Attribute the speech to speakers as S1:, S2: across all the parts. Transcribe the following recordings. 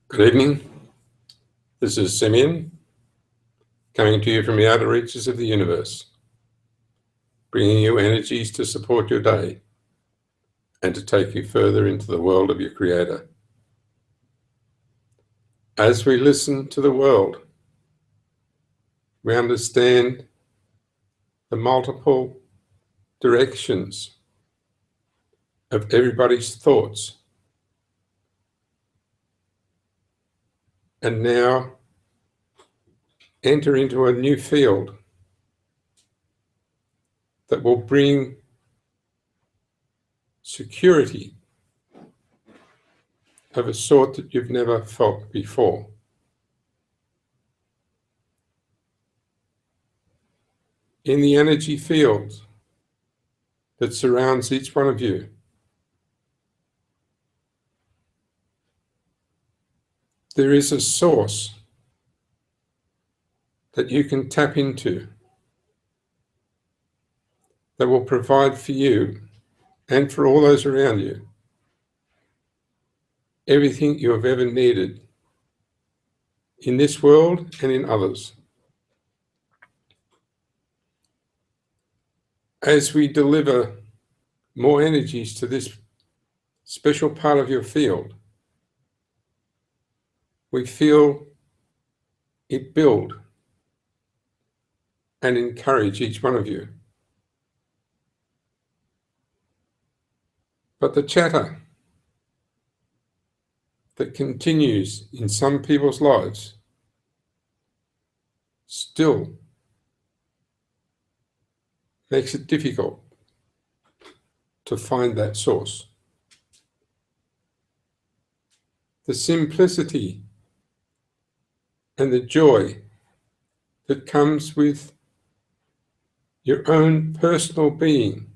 S1: Good evening. This is Simmion, coming to you from the outer reaches of the universe, bringing you energies to support your day and to take you further into the world of your Creator. As we listen to the world, we understand the multiple directions of everybody's thoughts, and now enter into a new field that will bring security of a sort that you've never felt before. In the energy field that surrounds each one of you, there is a source that you can tap into that will provide for you and for all those around you everything you have ever needed in this world and in others. As we deliver more energies to this special part of your field, we feel it build and encourage each one of you. But the chatter that continues in some people's lives still makes it difficult to find that source. The simplicity and the joy that comes with your own personal being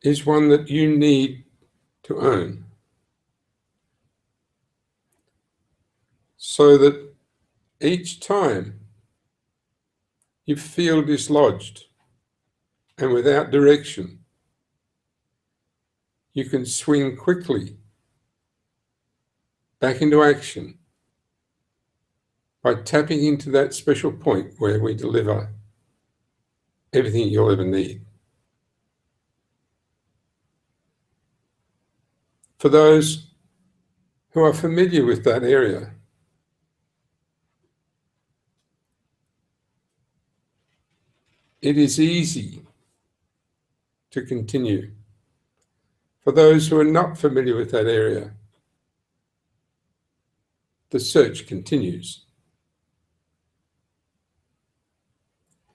S1: is one that you need to own, so that each time you feel dislodged and without direction, you can swing quickly back into action by tapping into that special point where we deliver everything you'll ever need. For those who are familiar with that area, it is easy to continue. For those who are not familiar with that area, the search continues.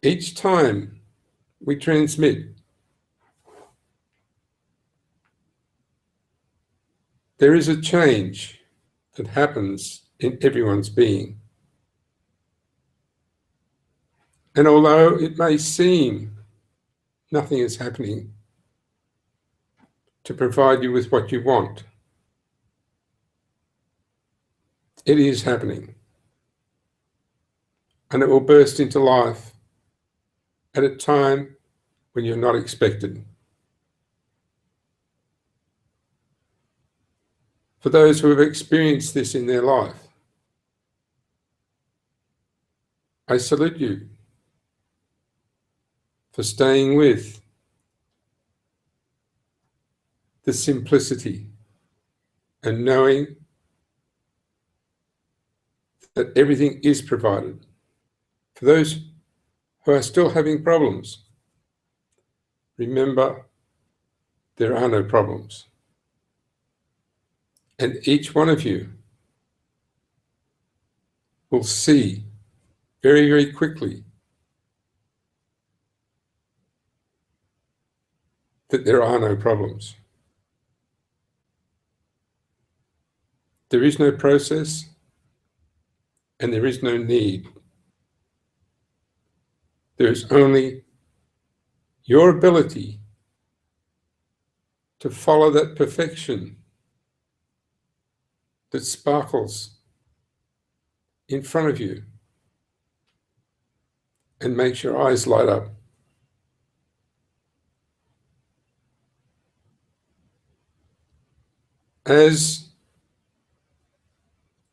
S1: Each time we transmit, there is a change that happens in everyone's being. And although it may seem nothing is happening to provide you with what you want, it is happening. And it will burst into life at a time when you're not expected. For those who have experienced this in their life, I salute you for staying with the simplicity and knowing that everything is provided. For those who are still having problems, remember there are no problems. And each one of you will see very, very quickly that there are no problems. There is no process and there is no need. There is only your ability to follow that perfection that sparkles in front of you and makes your eyes light up. As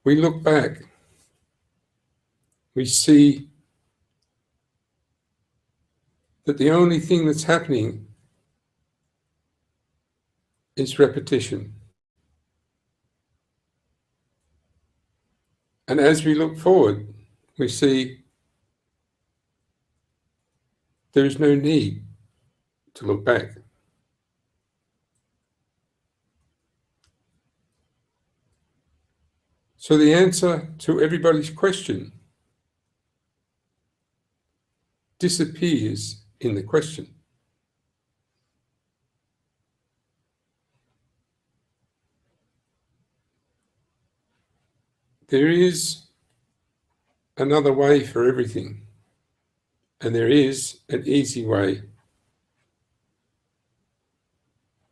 S1: we look back, we see that the only thing that's happening is repetition. And as we look forward, we see there is no need to look back. So the answer to everybody's question disappears in the question. There is another way for everything, and there is an easy way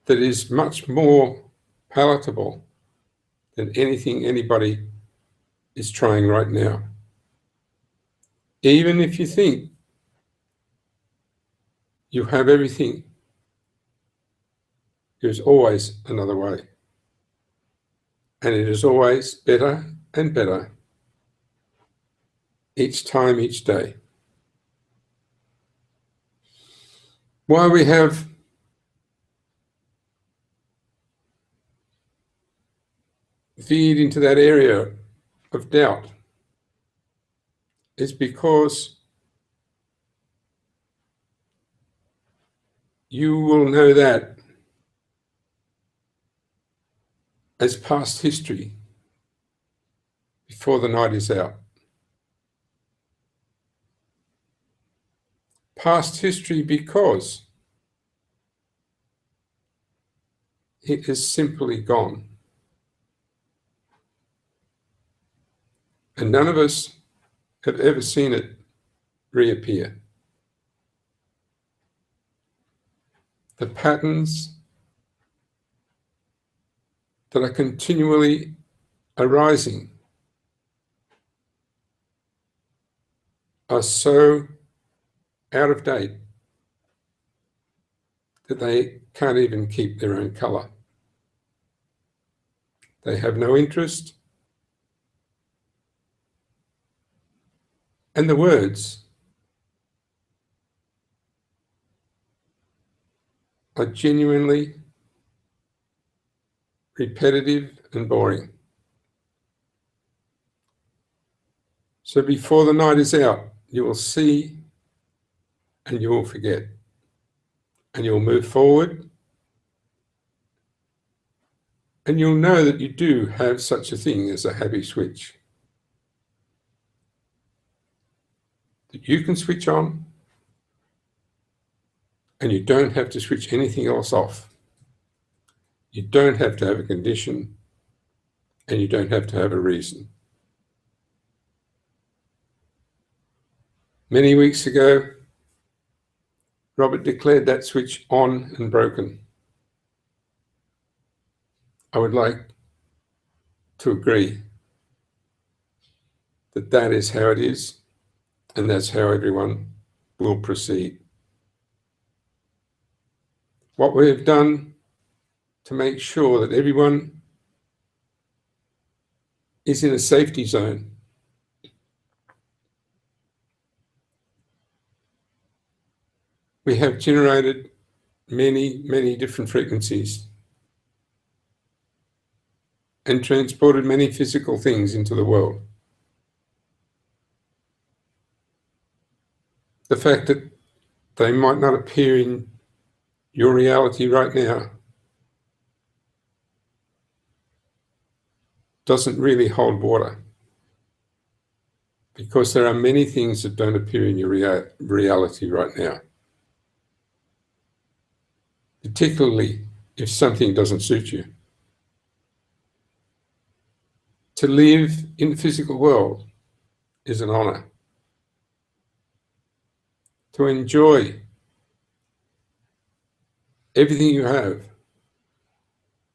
S1: that is much more palatable than anything anybody is trying right now. Even if you think you have everything, there's always another way. And it is always better and better each time, each day. Why we have veered into that area of doubt is because you will know that as past history before the night is out. Past history because it is simply gone. And none of us have ever seen it reappear. The patterns that are continually arising are so out of date that they can't even keep their own color. They have no interest, and the words are genuinely repetitive and boring. So before the night is out, you will see and you will forget. And you'll move forward, and you'll know that you do have such a thing as a happy switch. That you can switch on, and you don't have to switch anything else off. You don't have to have a condition, and you don't have to have a reason. Many weeks ago, Robert declared that switch on and broken. I would like to agree that that is how it is, and that's how everyone will proceed. What we have done to make sure that everyone is in a safety zone we have generated many, many different frequencies and transported many physical things into the world. The fact that they might not appear in your reality right now doesn't really hold water, because there are many things that don't appear in your reality right now, particularly if something doesn't suit you. To live in the physical world is an honor. To enjoy everything you have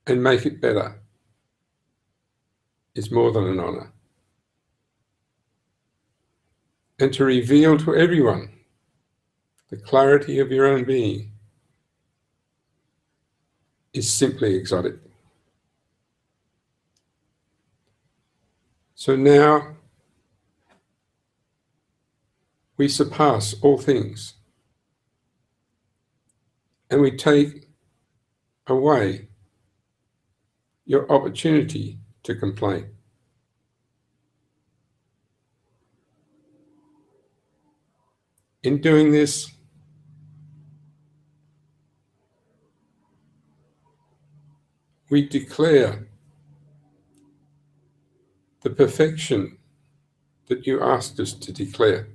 S1: and make it better is more than an honor. And to reveal to everyone the clarity of your own being is simply exotic. So now we surpass all things, and we take away your opportunity to complain. In doing this, we declare the perfection that you asked us to declare.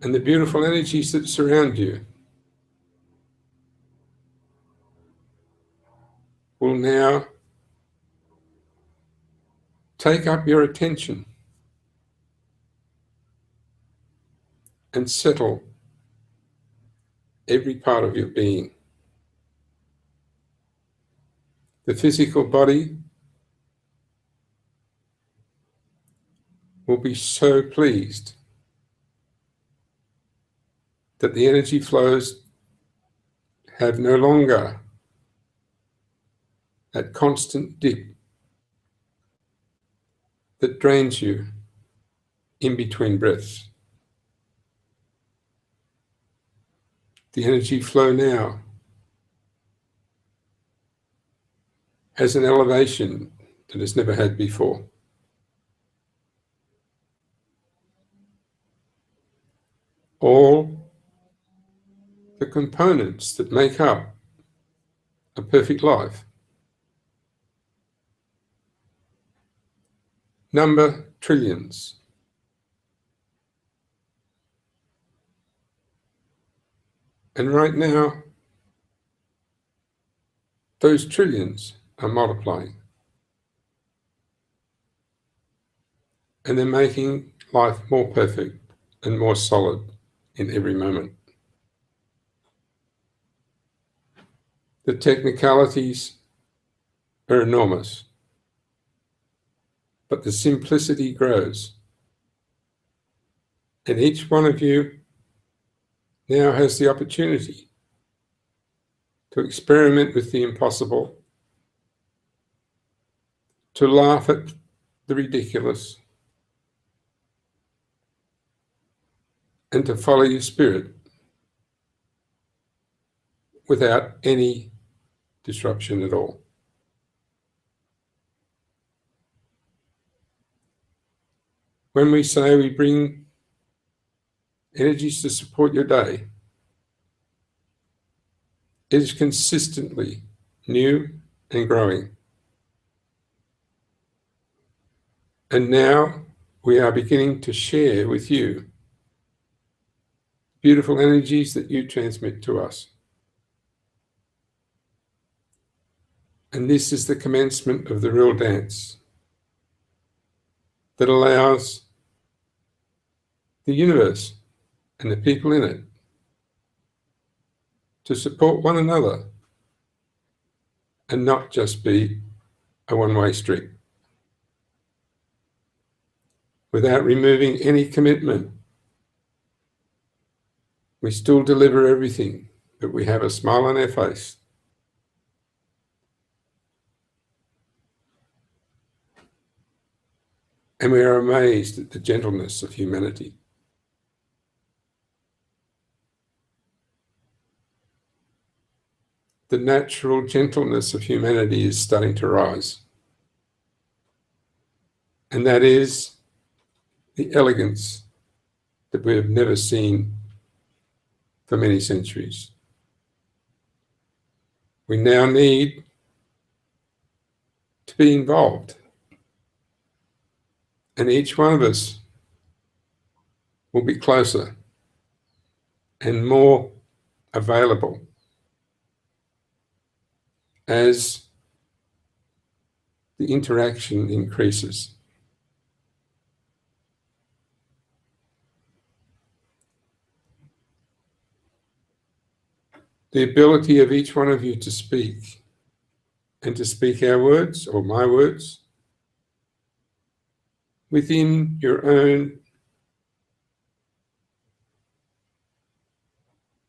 S1: And the beautiful energies that surround you will now take up your attention and settle every part of your being. The physical body will be so pleased that the energy flows have no longer that constant dip that drains you in between breaths. The energy flow now has an elevation that it's never had before. All the components that make up a perfect life number trillions. And right now, those trillions are multiplying. And they're making life more perfect and more solid in every moment. The technicalities are enormous, but the simplicity grows. And each one of you now has the opportunity to experiment with the impossible, to laugh at the ridiculous, and to follow your spirit without any disruption at all. When we say we bring energies to support your day, it is consistently new and growing. And now we are beginning to share with you beautiful energies that you transmit to us. And this is the commencement of the real dance that allows the universe and the people in it to support one another and not just be a one-way street. Without removing any commitment, we still deliver everything, but we have a smile on our face. And we are amazed at the gentleness of humanity. The natural gentleness of humanity is starting to rise. And that is the elegance that we have never seen for many centuries. We now need to be involved. And each one of us will be closer and more available as the interaction increases. The ability of each one of you to speak, and to speak our words or my words within your own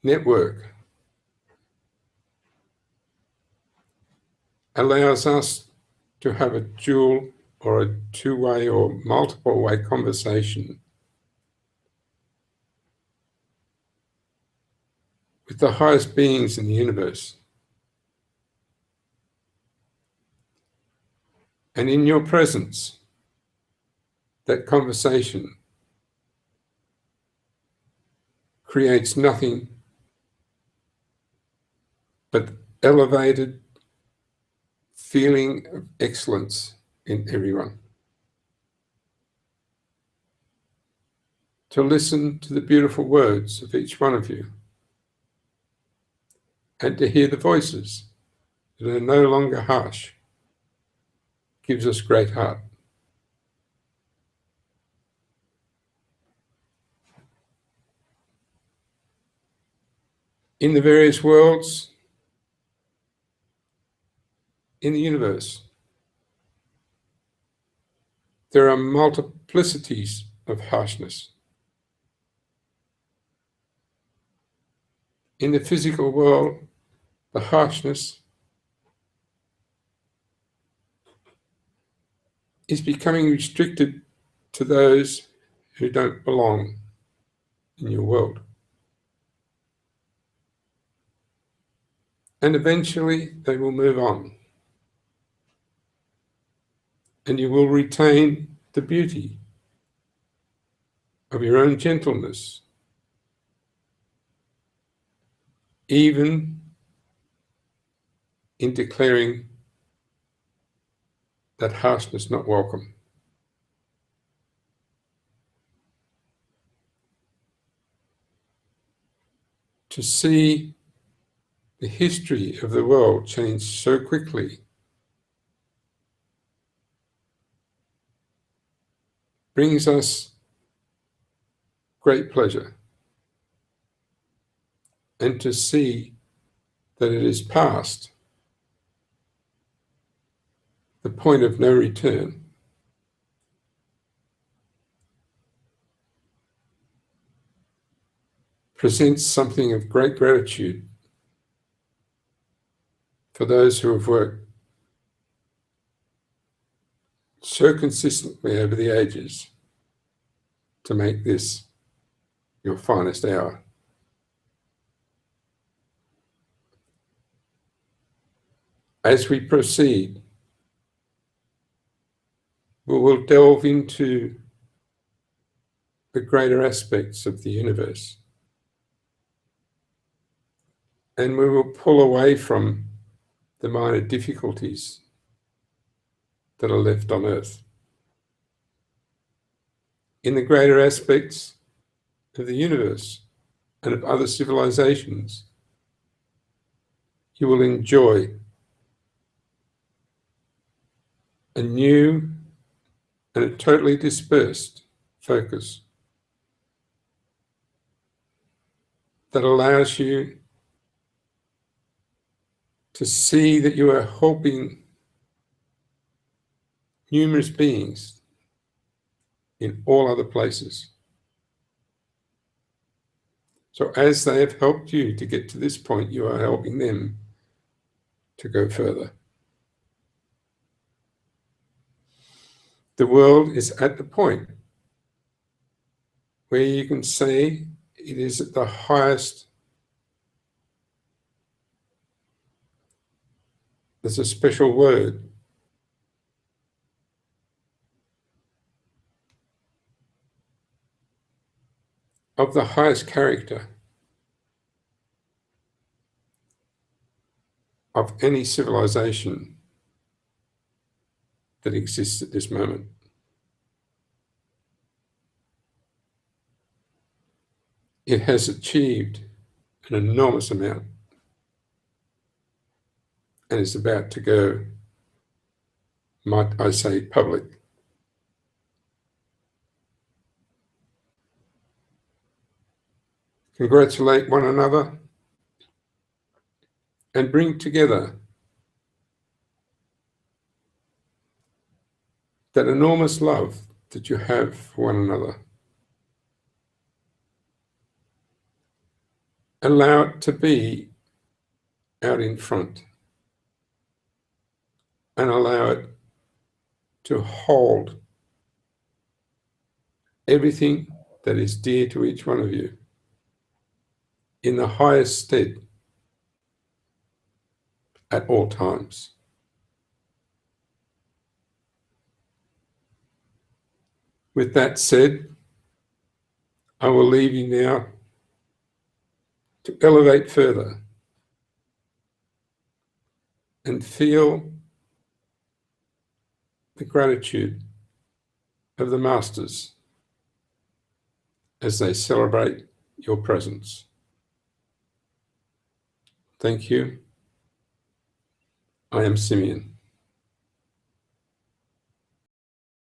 S1: network allows us to have a dual or a two-way or multiple-way conversation with the highest beings in the universe. And in your presence, that conversation creates nothing but elevated feeling of excellence in everyone. To listen to the beautiful words of each one of you and to hear the voices that are no longer harsh gives us great heart. In the various worlds in the universe, there are multiplicities of harshness. In the physical world, the harshness is becoming restricted to those who don't belong in your world. And eventually they will move on. And you will retain the beauty of your own gentleness, even in declaring that harshness not welcome. To see the history of the world change so quickly brings us great pleasure. And to see that it is past the point of no return presents something of great gratitude for those who have worked so consistently over the ages to make this your finest hour. As we proceed, we will delve into the greater aspects of the universe, and we will pull away from the minor difficulties that are left on Earth. In the greater aspects of the universe and of other civilizations, you will enjoy a new and a totally dispersed focus that allows you to see that you are helping numerous beings in all other places. So as they have helped you to get to this point, you are helping them to go further. The world is at the point where you can say it is at the highest. There's a special word of the highest character of any civilization that exists at this moment. It has achieved an enormous amount and is about to go, might I say, public. Congratulate one another and bring together that enormous love that you have for one another. Allow it to be out in front. and allow it to hold everything that is dear to each one of you in the highest stead at all times. With that said, I will leave you now to elevate further and feel the gratitude of the Masters as they celebrate your presence. Thank you. I am Simmion.